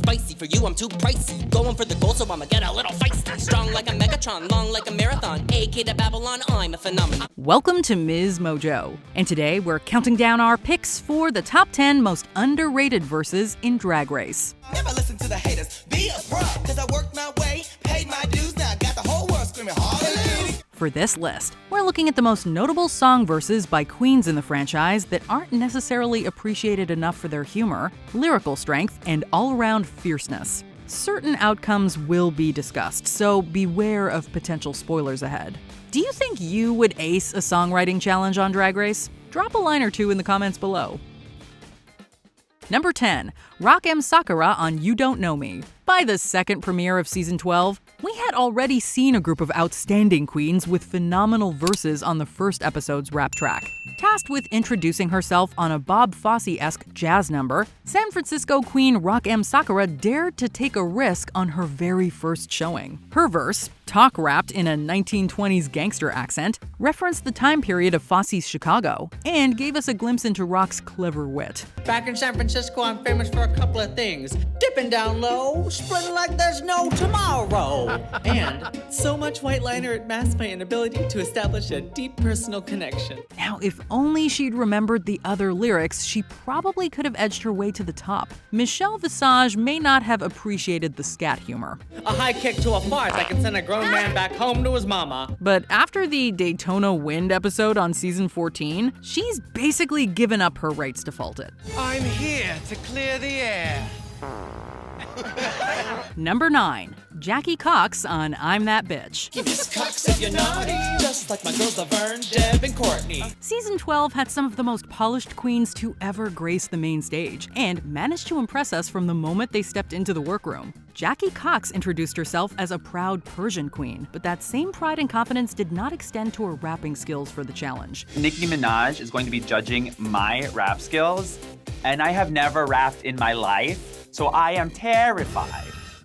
spicy. For you, I'm too pricey. Going for the goal, so I'ma get a little feisty. Strong like a Megatron, long like a marathon. AK to Babylon, I'm a phenomenon. Welcome to MsMojo, and today we're counting down our picks for the top 10 most underrated verses in Drag Race. Never listen to the haters, be a pro, cause I worked my way, paid my dues, now I got the whole world screaming hallelujah. For this list, we're looking at the most notable song verses by queens in the franchise that aren't necessarily appreciated enough for their humor, lyrical strength, and all-around fierceness. Certain outcomes will be discussed, so beware of potential spoilers ahead. Do you think you would ace a songwriting challenge on Drag Race? Drop a line or two in the comments below. Number 10, Rock-M Sakura on You Don't Know Me. By the second premiere of Season 12, we had already seen a group of outstanding queens with phenomenal verses on the first episode's rap track. Tasked with introducing herself on a Bob Fosse-esque jazz number, San Francisco queen Rock-M Sakura dared to take a risk on her very first showing. Her verse, talk-rapped in a 1920s gangster accent, referenced the time period of Fosse's Chicago, and gave us a glimpse into Rock's clever wit. Back in San Francisco, I'm famous for a couple of things. Dipping down low, splitting like there's no tomorrow. And so much white liner it masked my inability to establish a deep personal connection. Now, if only she'd remembered the other lyrics, she probably could have edged her way to the top. Michelle Visage may not have appreciated the scat humor. A high kick to a farce, I can send a grown man back home to his mama. But after the Daytona Wind episode on Season 14, she's basically given up her rights to fault it. I'm here to clear the air. Number 9, Jackie Cox on I'm That Bitch. Miss Cox if you're naughty, just like my girls Laverne, Deb, and Courtney. Season 12 had some of the most polished queens to ever grace the main stage, and managed to impress us from the moment they stepped into the workroom. Jackie Cox introduced herself as a proud Persian queen, but that same pride and confidence did not extend to her rapping skills for the challenge. Nicki Minaj is going to be judging my rap skills, and I have never rapped in my life, so I am terrified.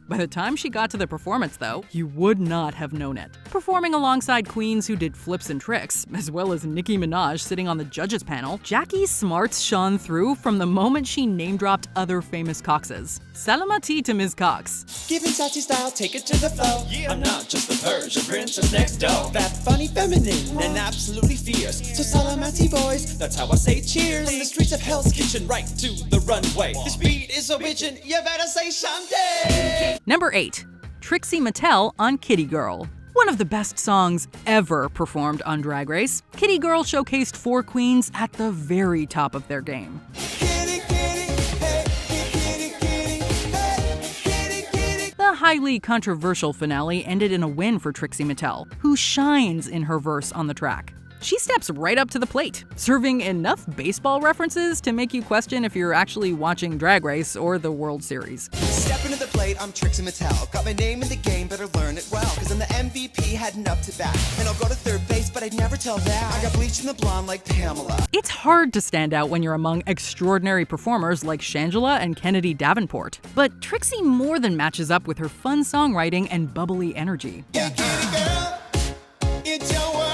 By the time she got to the performance, though, you would not have known it. Performing alongside queens who did flips and tricks, as well as Nicki Minaj sitting on the judges panel, Jackie's smarts shone through from the moment she name-dropped other famous Coxes. Salamati to Ms. Cox. Giving Sachi style, take it to the flow. I'm not just the Persian princess next door. That funny, feminine, and absolutely fierce. So Salamati boys, that's how I say cheers. From the streets of Hell's Kitchen right to the runway. This beat is so bitchin', you better say Shantae. Number 8, Trixie Mattel on Kitty Girl. One of the best songs ever performed on Drag Race, Kitty Girl showcased 4 queens at the very top of their game. The highly controversial finale ended in a win for Trixie Mattel, who shines in her verse on the track. She steps right up to the plate, serving enough baseball references to make you question if you're actually watching Drag Race or the World Series. Step into the plate, I'm Trixie Mattel. Got my name in the game, better learn it well. Cause I'm the MVP, heading up to bat. And I'll go to third base, but I'd never tell that. I got bleached in the blonde like Pamela. It's hard to stand out when you're among extraordinary performers like Shangela and Kennedy Davenport. But Trixie more than matches up with her fun songwriting and bubbly energy. Yeah, kitty girl, it's your world.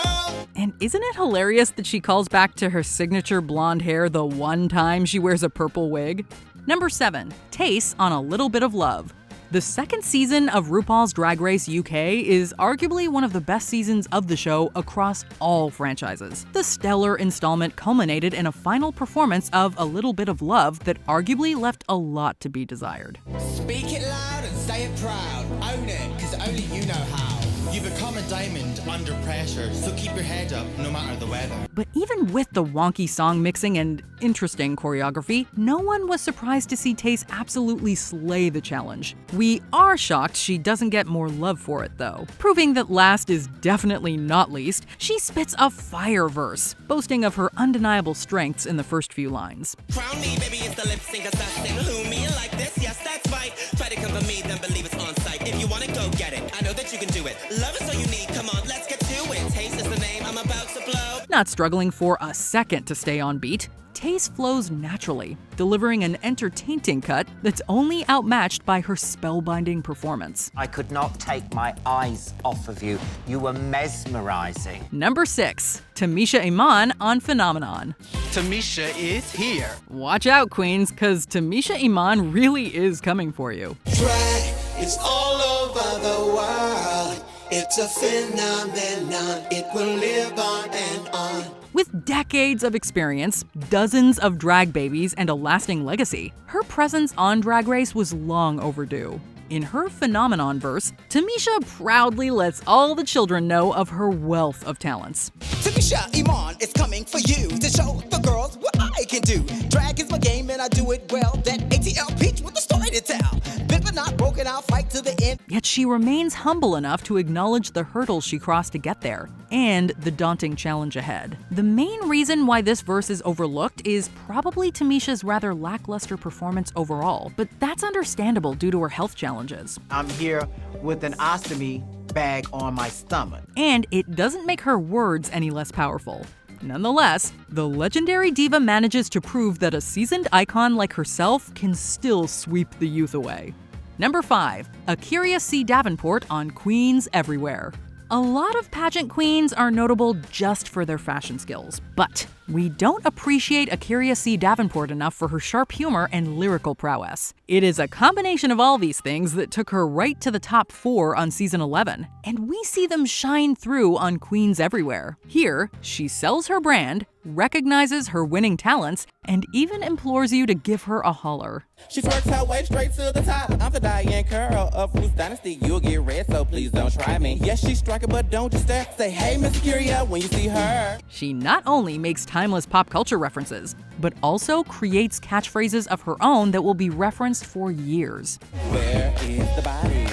And isn't it hilarious that she calls back to her signature blonde hair the one time she wears a purple wig? Number 7, Tace on A Little Bit of Love. The second season of RuPaul's Drag Race UK is arguably one of the best seasons of the show across all franchises. The stellar installment culminated in a final performance of A Little Bit of Love that arguably left a lot to be desired. Speak it loud and say it proud. Own it, cause only you know how. You become a diamond under pressure, so keep your head up no matter the weather. But even with the wonky song mixing and interesting choreography, no one was surprised to see Tace absolutely slay the challenge. We are shocked she doesn't get more love for it, though. Proving that last is definitely not least, she spits a fire verse, boasting of her undeniable strengths in the first few lines. Crown me, baby, it's the lip sync assassin. Who me like this? Yes, that's right. Try to come for me, then believe it's on sight. If you wanna go get it, I know that you can do it. Love is all you need, come on, let's get to it. Taste is the name, I'm about to blow. Not struggling for a second to stay on beat, Tayce flows naturally, delivering an entertaining cut that's only outmatched by her spellbinding performance. I could not take my eyes off of you. You were mesmerizing. Number 6. Tamisha Iman on Phenomenon. Tamisha is here. Watch out, queens, cause Tamisha Iman really is coming for you. Drag is all over the world. It's a phenomenon. It will live on and on. With decades of experience, dozens of drag babies, and a lasting legacy, her presence on Drag Race was long overdue. In her Phenomenon verse, Tamisha proudly lets all the children know of her wealth of talents. Tamisha Iman is coming for you to show the girls what I can do. Drag is my game and I do it well. That ATL peach with a story to tell. Bit but not broken, I'll fight to the end. Yet she remains humble enough to acknowledge the hurdles she crossed to get there, and the daunting challenge ahead. The main reason why this verse is overlooked is probably Tamisha's rather lackluster performance overall, but that's understandable due to her health challenges. I'm here with an ostomy bag on my stomach. And it doesn't make her words any less powerful. Nonetheless, the legendary diva manages to prove that a seasoned icon like herself can still sweep the youth away. Number 5. Akira C. Davenport on Queens Everywhere. A lot of pageant queens are notable just for their fashion skills, but we don't appreciate Akira C. Davenport enough for her sharp humor and lyrical prowess. It is a combination of all these things that took her right to the top 4 on season 11, and we see them shine through on Queens Everywhere. Here, she sells her brand, recognizes her winning talents, and even implores you to give her a holler. She twerks her way straight to the top. I'm the Diane Curl of Ruth's Dynasty. You'll get red, so please don't try me. Yes, she's striking, but don't just stare. Say, hey, Miss Curia, when you see her. She not only makes timeless pop culture references, but also creates catchphrases of her own that will be referenced for years. Where is the body?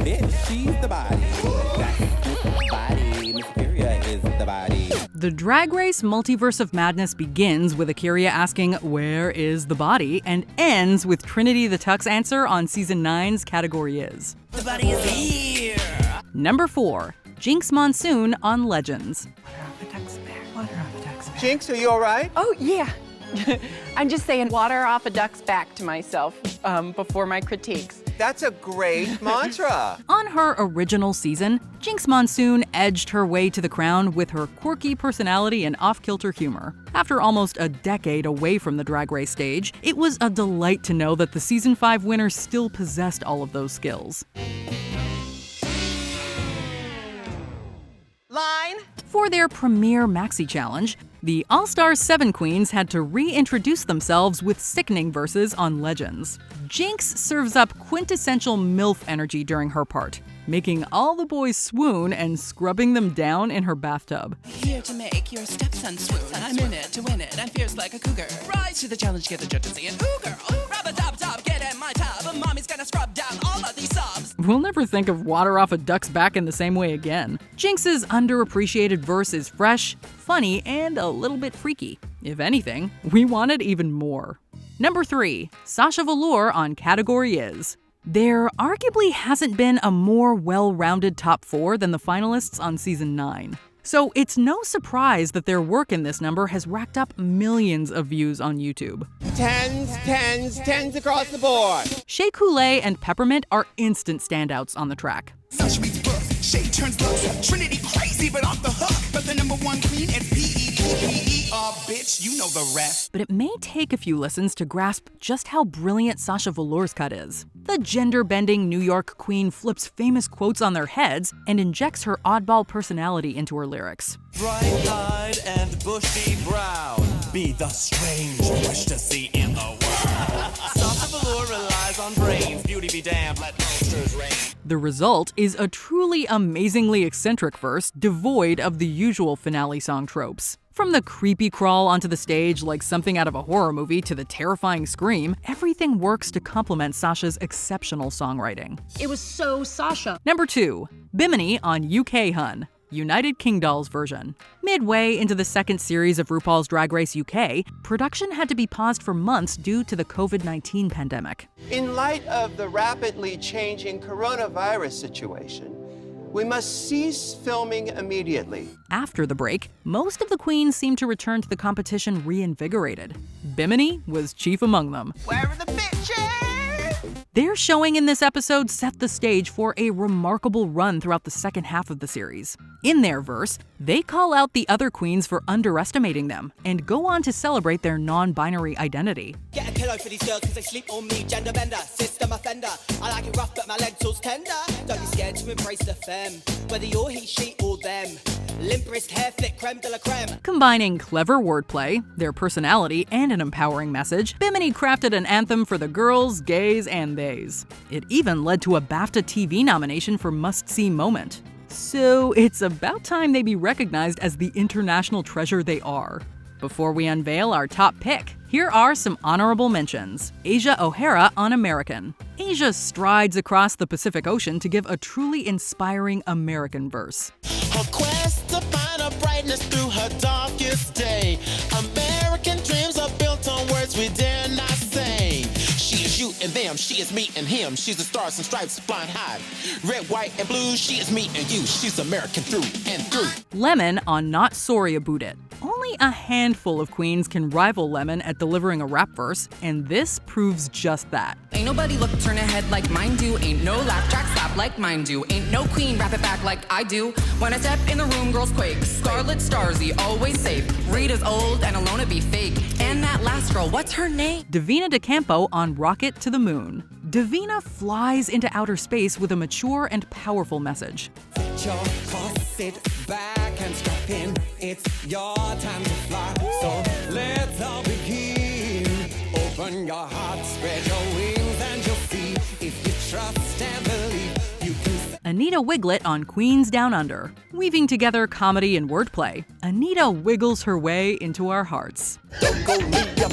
Bitch, she's the body. That's Miss Body. Miss Curia is the body. The Drag Race Multiverse of Madness begins with Akira asking, "Where is the body?" and ends with Trinity the Tuck's answer on Season 9's Category Is. The body is here. Number 4. Jinx Monsoon on Legends. Jinx, are you all right? Oh, yeah. I'm just saying water off a duck's back to myself before my critiques. That's a great mantra. On her original season, Jinx Monsoon edged her way to the crown with her quirky personality and off-kilter humor. After almost a decade away from the Drag Race stage, it was a delight to know that the Season 5 winner still possessed all of those skills. Line. For their premiere Maxi Challenge, the All-Stars 7 queens had to reintroduce themselves with sickening verses on Legends. Jinx serves up quintessential MILF energy during her part, making all the boys swoon and scrubbing them down in her bathtub. Here to make your stepson swoon. I'm in it to win it. I'm fierce like a cougar. Rise to the challenge, get the judges saying, ooh girl, rub a dub dub, get in my tub. Mommy's gonna scrub down all of these subs. We'll never think of water off a duck's back in the same way again. Jinx's underappreciated verse is fresh, funny, and a little bit freaky. If anything, we wanted even more. Number 3. Sasha Velour on Category Is. There arguably hasn't been a more well-rounded top 4 than the finalists on Season 9. So it's no surprise that their work in this number has racked up millions of views on YouTube. Tens across the board. Shea Coulee and Peppermint are instant standouts on the track. Sasha meets birth. Shay turns loose. Trinity crazy, but off the hook. But the number 1 queen at PEPPER, bitch, you know the rest. But it may take a few listens to grasp just how brilliant Sasha Velour's cut is. The gender-bending New York queen flips famous quotes on their heads and injects her oddball personality into her lyrics. Bright-eyed and bushy-browed. Be the strange wish to see in the world. Sasha Velour relies on brains. Beauty be damned, let monsters reign. The result is a truly amazingly eccentric verse devoid of the usual finale song tropes. From the creepy crawl onto the stage like something out of a horror movie to the terrifying scream, everything works to complement Sasha's exceptional songwriting. It was so Sasha. Number 2. Bimini on UK Hun. United Kingdoll's version. Midway into the second series of RuPaul's Drag Race UK, production had to be paused for months due to the COVID-19 pandemic. In light of the rapidly changing coronavirus situation, We must cease filming immediately. After the break, most of the queens seemed to return to the competition reinvigorated. Bimini was chief among them. Where are the bitches? Their showing in this episode set the stage for a remarkable run throughout the second half of the series. In their verse, they call out the other queens for underestimating them and go on to celebrate their non-binary identity. Get a pillow for these girls cause they sleep on me, gender bender, system offender. I like it rough but my legs all tender. Don't be scared to embrace the femme, whether you're he, she or them. Limp wrist, hair thick, creme de la creme. Combining clever wordplay, their personality, and an empowering message, Bimini crafted an anthem for the girls, gays, and theys. It even led to a BAFTA TV nomination for Must See Moment. So it's about time they be recognized as the international treasure they are. Before we unveil our top pick, here are some honorable mentions. Asia O'Hara on American. Asia strides across the Pacific Ocean to give a truly inspiring American verse. Her quest to find a brightness through her darkest day. American dreams are built on words we dare not say. She is you and them, she is me and him. She's the stars and stripes flying high. Red, white, and blue, she is me and you. She's American through and through. Lemon on Not Sorry About It. Only a handful of queens can rival Lemon at delivering a rap verse, and this proves just that. Ain't nobody look turn ahead like mine do. Ain't no laugh track slap like mine do. Ain't no queen wrap it back like I do. When I step in the room, girls quake. Scarlet Starsy, always safe. Rita's old and Alona be fake. And that last girl, what's her name? Davina DeCampo on Rocket to the Moon. Davina flies into outer space with a mature and powerful message. Sit your corset back and strap in. It's your time to fly. So let's all begin. Open your heart, spread your wings, and you'll see. If you trust and believe, you can. Anita Wiglet on Queens Down Under. Weaving together comedy and wordplay, Anita wiggles her way into our hearts. Don't go leave your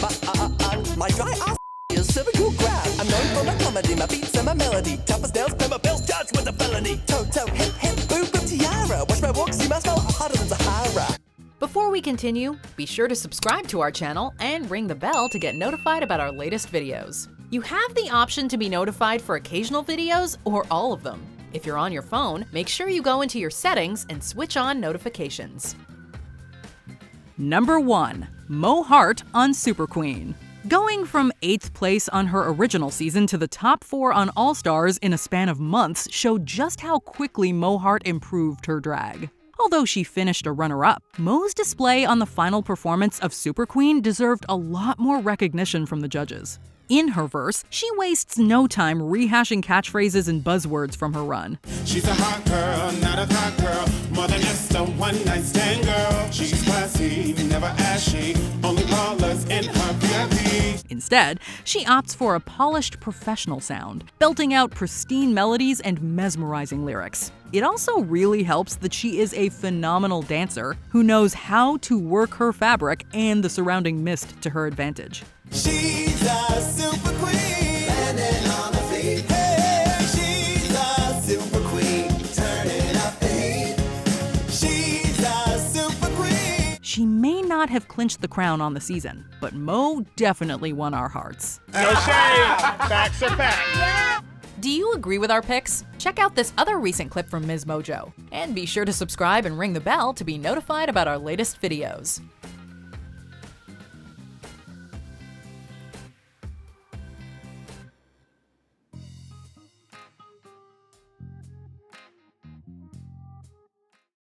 my dry ass is cervical grab. I'm known for my comedy, my beats and my melody. Tough as nails, pay my bills, charged with a felony. Toto, hip, hip, boom, boom, tiara. Watch my walk, see my smell, hotter than Sahara. Before we continue, be sure to subscribe to our channel and ring the bell to get notified about our latest videos. You have the option to be notified for occasional videos or all of them. If you're on your phone, make sure you go into your settings and switch on notifications. Number 1. Mo Hart on Super Queen. Going from 8th place on her original season to the top 4 on All Stars in a span of months showed just how quickly Mo Hart improved her drag. Although she finished a runner-up, Mo's display on the final performance of Super Queen deserved a lot more recognition from the judges. In her verse, she wastes no time rehashing catchphrases and buzzwords from her run. She's a hot girl, not a hot girl, more than just a one-night stand girl. She's classy, never ashy, only ballers in her VIP. Instead, she opts for a polished professional sound, belting out pristine melodies and mesmerizing lyrics. It also really helps that she is a phenomenal dancer who knows how to work her fabric and the surrounding mist to her advantage. She's a super queen, landing on the feet. Hey, she's a super queen, turning up the heat. She's a super queen. She may not have clinched the crown on the season, but Mo definitely won our hearts. No shade, facts are facts. Do you agree with our picks? Check out this other recent clip from MsMojo. And be sure to subscribe and ring the bell to be notified about our latest videos.